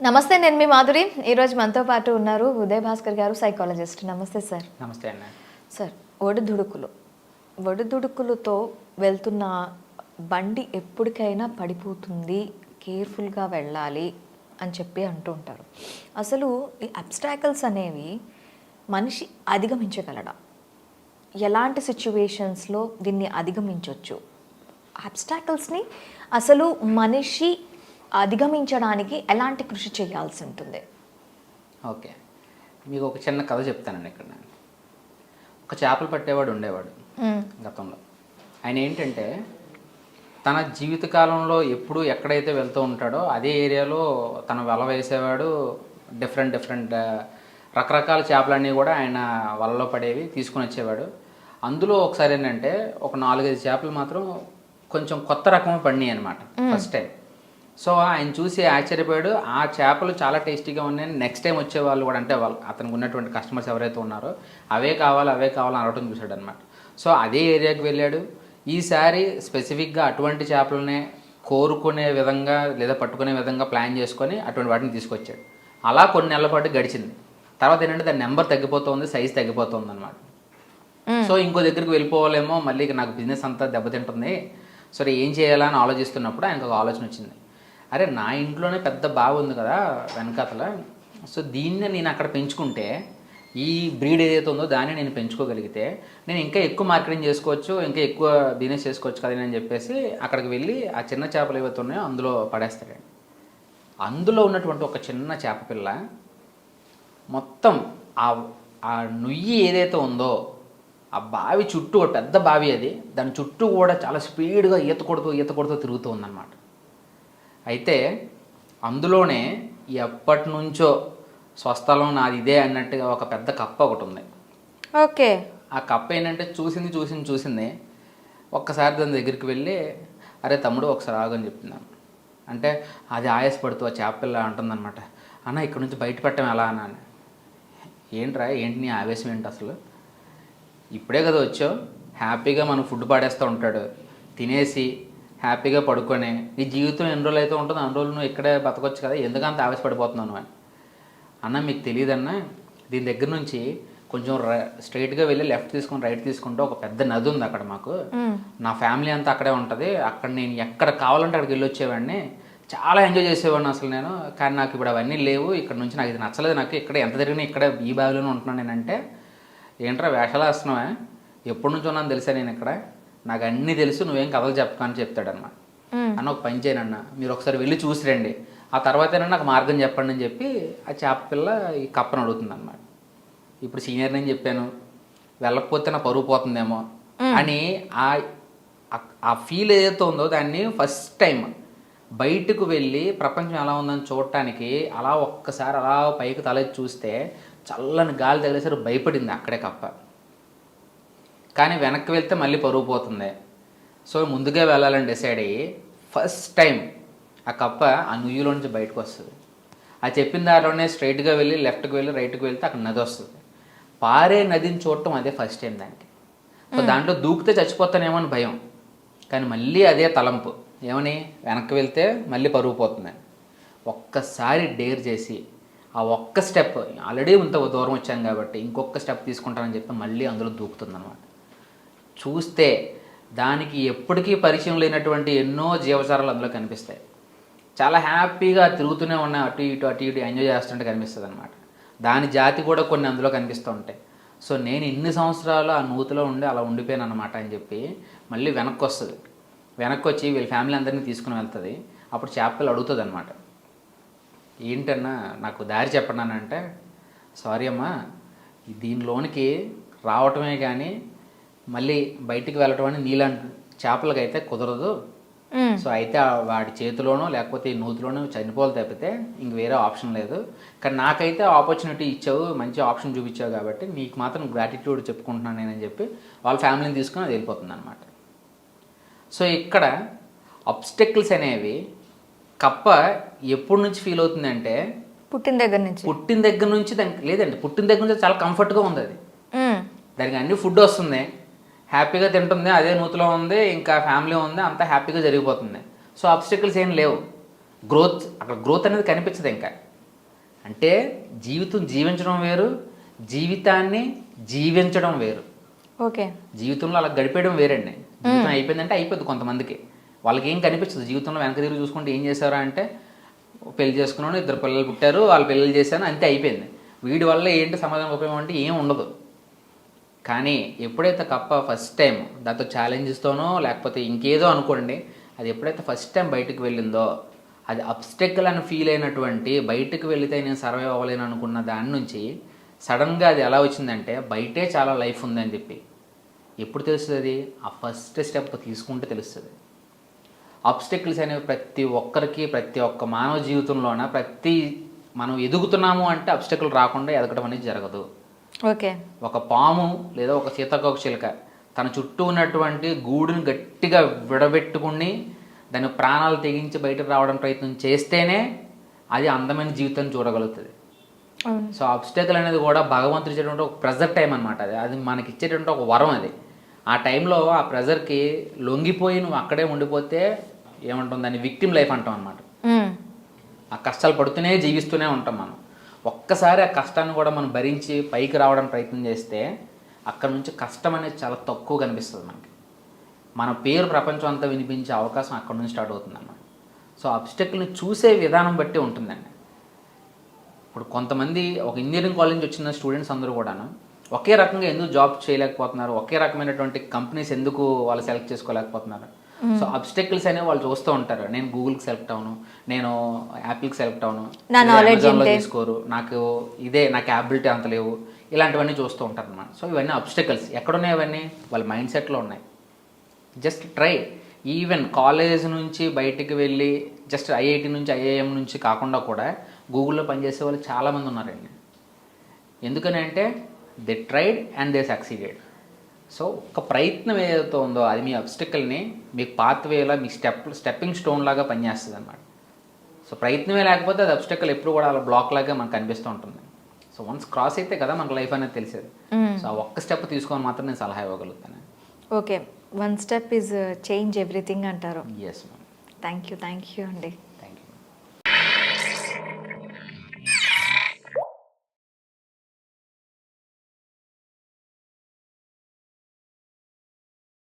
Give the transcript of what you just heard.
నమస్తే, నేను మీ మాధురి. ఈరోజు మనతో పాటు ఉన్నారు ఉదయ్ భాస్కర్ గారు, సైకాలజిస్ట్. నమస్తే సార్. నమస్తే అన్న. సార్, ఒడిదుడుకులతో వెళ్తున్న బండి ఎప్పటికైనా పడిపోతుంది, కేర్ఫుల్గా వెళ్ళాలి అని చెప్పి అంటూ ఉంటారు. అసలు ఈ అబ్స్టాకల్స్ అనేవి మనిషి అధిగమించగలడా? ఎలాంటి సిచ్యువేషన్స్లో దీన్ని అధిగమించవచ్చు? అబ్స్టాకల్స్ని అసలు మనిషి అధిగమించడానికి ఎలాంటి కృషి చేయాల్సి ఉంటుంది? ఓకే, మీకు ఒక చిన్న కథ చెప్తానండి. ఇక్కడ నేను ఒక చేపలు పట్టేవాడు ఉండేవాడు గతంలో. ఆయన ఏంటంటే తన జీవితకాలంలో ఎప్పుడు ఎక్కడైతే వెళ్తూ ఉంటాడో అదే ఏరియాలో తన వల వేసేవాడు. డిఫరెంట్ రకరకాల చేపలన్నీ కూడా ఆయన వలలో పడేవి తీసుకుని వచ్చేవాడు. అందులో ఒకసారి ఏంటంటే ఒక 4-5 చేపలు మాత్రం కొంచెం కొత్త రకం పడినాయి అనమాట ఫస్ట్ టైం. సో ఆయన చూసి ఆశ్చర్యపోయాడు. ఆ చేపలు చాలా టేస్టీగా ఉన్నాయని నెక్స్ట్ టైం వచ్చే వాళ్ళు కూడా, అంటే వాళ్ళు అతనికి ఉన్నటువంటి కస్టమర్స్ ఎవరైతే ఉన్నారో అవే కావాలి అనవటం చూశాడు అనమాట. సో అదే ఏరియాకి వెళ్ళాడు. ఈసారి స్పెసిఫిక్గా అటువంటి చేపలనే కోరుకునే విధంగా లేదా పట్టుకునే విధంగా ప్లాన్ చేసుకొని అటువంటి వాటిని తీసుకొచ్చాడు. అలా కొన్ని నెలల పాటు గడిచింది. తర్వాత ఏంటంటే దాని నెంబర్ తగ్గిపోతుంది, సైజ్ తగ్గిపోతుంది అనమాట. సో ఇంకో దగ్గరికి వెళ్ళిపోవాలేమో, మళ్ళీ నాకు బిజినెస్ అంతా దెబ్బతింటుంది, సరే ఏం చేయాలా అని ఆలోచిస్తున్నప్పుడు ఆయనకు ఒక ఆలోచన వచ్చింది. అరే, నా ఇంట్లోనే పెద్ద బావి ఉంది కదా వెనకాతల, సో దీన్ని నేను అక్కడ పెంచుకుంటే, ఈ బ్రీడ్ ఏదైతే ఉందో దాన్ని నేను పెంచుకోగలిగితే నేను ఇంకా ఎక్కువ మార్కెటింగ్ చేసుకోవచ్చు, ఇంకా ఎక్కువ బిజినెస్ చేసుకోవచ్చు కదా అని చెప్పేసి అక్కడికి వెళ్ళి ఆ చిన్న చేపలు ఏవైతే ఉన్నాయో అందులో పడేస్తాడండి. అందులో ఉన్నటువంటి ఒక చిన్న చేప పిల్ల మొత్తం ఆ నుయ్యి ఏదైతే ఉందో ఆ బావి చుట్టూ, పెద్ద బావి అది, దాని చుట్టూ కూడా చాలా స్పీడ్గా ఈత కొడుతూ తిరుగుతూ ఉందన్నమాట. అయితే అందులోనే ఎప్పటి నుంచో స్వస్థలం నాది ఇదే అన్నట్టుగా ఒక పెద్ద కప్ప ఒకటి ఉంది. ఓకే. ఆ కప్ప ఏంటంటే చూసింది ఒక్కసారి దాని దగ్గరికి వెళ్ళి, అరే తమ్ముడు ఒకసారి ఆగని చెప్తున్నాను. అంటే అది ఆయాసపడుతూ ఆ చేపపిల్ల అంటుందన్నమాట, అన్న ఇక్కడ నుంచి బయట పెట్టడం ఎలా అన్న. ఏంటి నీ ఆవేశం ఏంటి అసలు? ఇప్పుడే కదా వచ్చావు, హ్యాపీగా మనం ఫుడ్ పాడేస్తూ ఉంటాడు, తినేసి హ్యాపీగా పడుకొని నీ జీవితం ఎన్ని రోజులు అయితే ఉంటుందో అన్ని రోజులు నువ్వు ఇక్కడే బతకొచ్చు కదా, ఎందుకంత ఆవేశపడిపోతున్నావు అని. అన్న మీకు తెలియదన్నా, దీని దగ్గర నుంచి కొంచెం స్ట్రైట్గా వెళ్ళి లెఫ్ట్ తీసుకొని రైట్ తీసుకుంటే ఒక పెద్ద నది ఉంది అక్కడ మాకు, నా ఫ్యామిలీ అంతా అక్కడే ఉంటుంది, అక్కడ నేను ఎక్కడ కావాలంటే అక్కడికి వెళ్ళి వచ్చేవాడిని, చాలా ఎంజాయ్ చేసేవాడిని అసలు నేను. కానీ నాకు ఇప్పుడు అవన్నీ లేవు, ఇక్కడ నుంచి నాకు ఇది నచ్చలేదు, నాకు ఇక్కడ ఎంత తిరిగినా ఇక్కడ ఈ బావిలోనే ఉంటున్నాను నేనంటే, ఏంట్రా వేషాలు వేస్తున్నావా, ఎప్పటి నుంచి ఉన్నాను తెలుసా నేను ఇక్కడ, నాకు అన్నీ తెలుసు, నువ్వేం కథలు చెప్పకా అని చెప్తాడన్నమాట. అన్న ఒక పని చేయనన్న, మీరు ఒకసారి వెళ్ళి చూసి రండి, ఆ తర్వాతైనా నాకు మార్గం చెప్పండి అని చెప్పి ఆ చేప పిల్ల ఈ కప్పను అడుగుతుంది అన్నమాట. ఇప్పుడు సీనియర్ నేను చెప్పాను, వెళ్ళకపోతే నా పరువు పోతుందేమో అని ఆ ఫీల్ ఏదైతే ఉందో దాన్ని ఫస్ట్ టైం బయటకు వెళ్ళి ప్రపంచం ఎలా ఉందని చూడటానికి అలా ఒక్కసారి అలా పైకి తలెత్తి చూస్తే చల్లని గాలి తగిలేసరి భయపడింది అక్కడే కప్ప. కానీ వెనక్కి వెళ్తే మళ్ళీ పరుగు పోతుంది. సో ముందుగా వెళ్ళాలని డిసైడ్ అయ్యి ఫస్ట్ టైం ఆ కప్ప ఆ నుయ్యిలో నుంచి బయటకు వస్తుంది. ఆ చెప్పిన దారిలోనే స్ట్రైట్గా వెళ్ళి లెఫ్ట్కి వెళ్ళి రైట్కి వెళ్తే అక్కడ నది వస్తుంది. పారే నదిని చూడటం అదే ఫస్ట్ టైం దానికి. సో దాంట్లో దూకితే చచ్చిపోతానేమో అని భయం, కానీ మళ్ళీ అదే తలంపు, ఏమని వెనక్కి వెళ్తే మళ్ళీ పరుగు పోతుందని. ఒక్కసారి డేర్ చేసి ఆ ఒక్క స్టెప్, ఆల్రెడీ ఇంత దూరం వచ్చాను కాబట్టి ఇంకొక స్టెప్ తీసుకుంటానని చెప్పి మళ్ళీ అందులో దూకుతుంది అనమాట. చూస్తే దానికి ఎప్పటికీ పరిచయం లేనటువంటి ఎన్నో జీవచారాలు అందులో కనిపిస్తాయి. చాలా హ్యాపీగా తిరుగుతూనే ఉన్నాయి, అటు ఇటు ఎంజాయ్ చేస్తుంటే కనిపిస్తుంది అనమాట. దాని జాతి కూడా కొన్ని అందులో కనిపిస్తూ ఉంటాయి. సో నేను ఇన్ని సంవత్సరాలు ఆ నూతిలో ఉండి అలా ఉండిపోయాను అనమాట అని చెప్పి మళ్ళీ వెనక్కి వస్తుంది. వెనక్కి వచ్చి వీళ్ళ ఫ్యామిలీ అందరినీ తీసుకుని వెళ్తుంది. అప్పుడు చేపలు అడుగుతుంది అనమాట, ఏంటన్నా నాకు దారి చెప్పండి అని. అంటే, సారీ అమ్మా, దీనిలోనికి రావటమే కానీ మళ్ళీ బయటికి వెళ్ళటం అని నీలాంటి చేపలకైతే కుదరదు. సో అయితే వాడి చేతిలోనో లేకపోతే ఈ నూతిలోనో చనిపోవాలి తప్పితే ఇంక వేరే ఆప్షన్ లేదు. కానీ నాకైతే ఆపర్చునిటీ ఇచ్చావు, మంచి ఆప్షన్ చూపించావు కాబట్టి నీకు మాత్రం గ్రాటిట్యూడ్ చెప్పుకుంటున్నాను నేనని చెప్పి వాళ్ళ ఫ్యామిలీని తీసుకుని అది వెళ్ళిపోతుంది అనమాట. సో ఇక్కడ అబ్స్టెకిల్స్ అనేవి కప్ప ఎప్పటి నుంచి ఫీల్ అవుతుందంటే పుట్టిన దగ్గర నుంచి దానికి లేదండి, పుట్టిన దగ్గర నుంచి చాలా కంఫర్ట్గా ఉంది అది. దానికి అన్ని ఫుడ్ వస్తుంది, హ్యాపీగా తింటుంది, అదే నూతిలో ఉంది, ఇంకా ఫ్యామిలీ ఉంది, అంతా హ్యాపీగా జరిగిపోతుంది. సో అబ్స్టెకిల్స్ ఏం లేవు, అక్కడ గ్రోత్ అనేది కనిపించదు ఇంకా. అంటే జీవితం జీవించడం వేరు, జీవితాన్ని జీవించడం వేరు. ఓకే. జీవితంలో అలా గడిపేయడం వేరండి. జీవితం అయిపోయిందంటే అయిపోద్ది కొంతమందికి. వాళ్ళకి ఏం కనిపించదు జీవితంలో. వెనక తిరిగి చూసుకుంటే ఏం చేశారా అంటే పెళ్లి చేసుకున్నాను, 2 పిల్లలు పుట్టారు, వాళ్ళు పెళ్ళిళ్ళు చేశాను, అంతే అయిపోయింది. వీడి వల్ల ఏంటి సమాధానం ఉపయోగం అంటే ఏం ఉండదు. కానీ ఎప్పుడైతే కప్ప ఫస్ట్ టైం దాంతో ఛాలెంజెస్తోనో లేకపోతే ఇంకేదో అనుకోండి, అది ఎప్పుడైతే ఫస్ట్ టైం బయటకు వెళ్ళిందో అది అబ్స్టెకల్ అని ఫీల్ అయినటువంటి, బయటకు వెళితే నేను సర్వైవ్ అవ్వలేను అనుకున్న దాని నుంచి సడన్గా అది ఎలా వచ్చిందంటే బయటే చాలా లైఫ్ ఉందని చెప్పి. ఎప్పుడు తెలుస్తుంది అది? ఆ ఫస్ట్ స్టెప్ తీసుకుంటే తెలుస్తుంది. అబ్స్టెకల్స్ అనేవి ప్రతి ఒక్కరికి, ప్రతి ఒక్క మానవ జీవితంలోన మనం ఎదుగుతున్నాము అంటే అబ్స్టెకల్ రాకుండా ఎదగడం అనేది జరగదు. ఓకే. ఒక పాము లేదా ఒక సీతాకోక చిలుక తన చుట్టూ ఉన్నటువంటి గూడుని గట్టిగా విడబెట్టుకుని దాని ప్రాణాలు తెగించి బయటకు రావడం ప్రయత్నం చేస్తేనే అది అందమైన జీవితాన్ని చూడగలుగుతుంది. సో అబ్స్టెకల్ అనేది కూడా భగవంతుడు ఇచ్చేటువంటి ఒక ప్రెజర్ టైం అనమాట. అది మనకి ఇచ్చేటువంటి ఒక వరం. అది ఆ టైంలో ఆ ప్రెజర్కి లొంగిపోయి నువ్వు అక్కడే ఉండిపోతే ఏమంటుంది, దాన్ని విక్టిమ్ లైఫ్ అంటాం అనమాట. ఆ కష్టాలు పడుతూనే జీవిస్తూనే ఉంటాం మనం. ఒక్కసారి ఆ కష్టాన్ని కూడా మనం భరించి పైకి రావడానికి ప్రయత్నం చేస్తే అక్కడ నుంచి కష్టం అనేది చాలా తక్కువ కనిపిస్తుంది మనకి. మన పేరు ప్రపంచం అంతా వినిపించే అవకాశం అక్కడ నుంచి స్టార్ట్ అవుతుంది అన్నమాట. సో అబ్స్టెకల్ని చూసే విధానం బట్టి ఉంటుందండి. ఇప్పుడు కొంతమంది ఒక ఇంజనీరింగ్ కాలేజ్ నుంచి వచ్చిన స్టూడెంట్స్ అందరూ కూడాను ఒకే రకంగా ఎందుకు జాబ్ చేయలేకపోతున్నారు, ఒకే రకమైనటువంటి కంపెనీస్ ఎందుకు వాళ్ళు సెలెక్ట్ చేసుకోలేకపోతున్నారు. సో అబ్స్టెకల్స్ అనేవి వాళ్ళు చూస్తూ ఉంటారు. నేను గూగుల్కి సెలెక్ట్ అవును, నేను యాపిల్కి సెలెక్ట్ అవును, అమెజాన్లో తీసుకోరు, నాకు క్యాపబిలిటీ అంత లేవు, ఇలాంటివన్నీ చూస్తూ ఉంటారు అన్నమాట. సో ఇవన్నీ అబ్స్టెకల్స్. ఎక్కడున్నాయి అవన్నీ? వాళ్ళ మైండ్ సెట్లో ఉన్నాయి. Just try. ఈవెన్ కాలేజ్ నుంచి బయటికి వెళ్ళి జస్ట్ ఐఐటి నుంచి ఐఐఎం నుంచి కాకుండా కూడా గూగుల్లో పనిచేసే వాళ్ళు చాలామంది ఉన్నారండి. ఎందుకని అంటే they tried and they succeeded. So ఒక ప్రయత్నం ఏదైతే ఉందో అది మీ అబ్స్టెకల్ని మీకు పాత్వేలా, మీ స్టెప్పింగ్ స్టోన్ లాగా పనిచేస్తుంది అనమాట. సో ప్రయత్నమే లేకపోతే అది అబ్స్టెకల్ ఎప్పుడు కూడా అలా బ్లాక్ లాగా మనకు కనిపిస్తూ ఉంటుంది. సో వన్స్ క్రాస్ అయితే కదా మనకు లైఫ్ అనేది తెలిసేది. సో ఆ ఒక్క స్టెప్ తీసుకొని మాత్రం నేను సలహా ఇవ్వగలుగుతాను. Okay. 1 step is change everything అంటారు. Yes ma'am. థ్యాంక్ యూ అండి.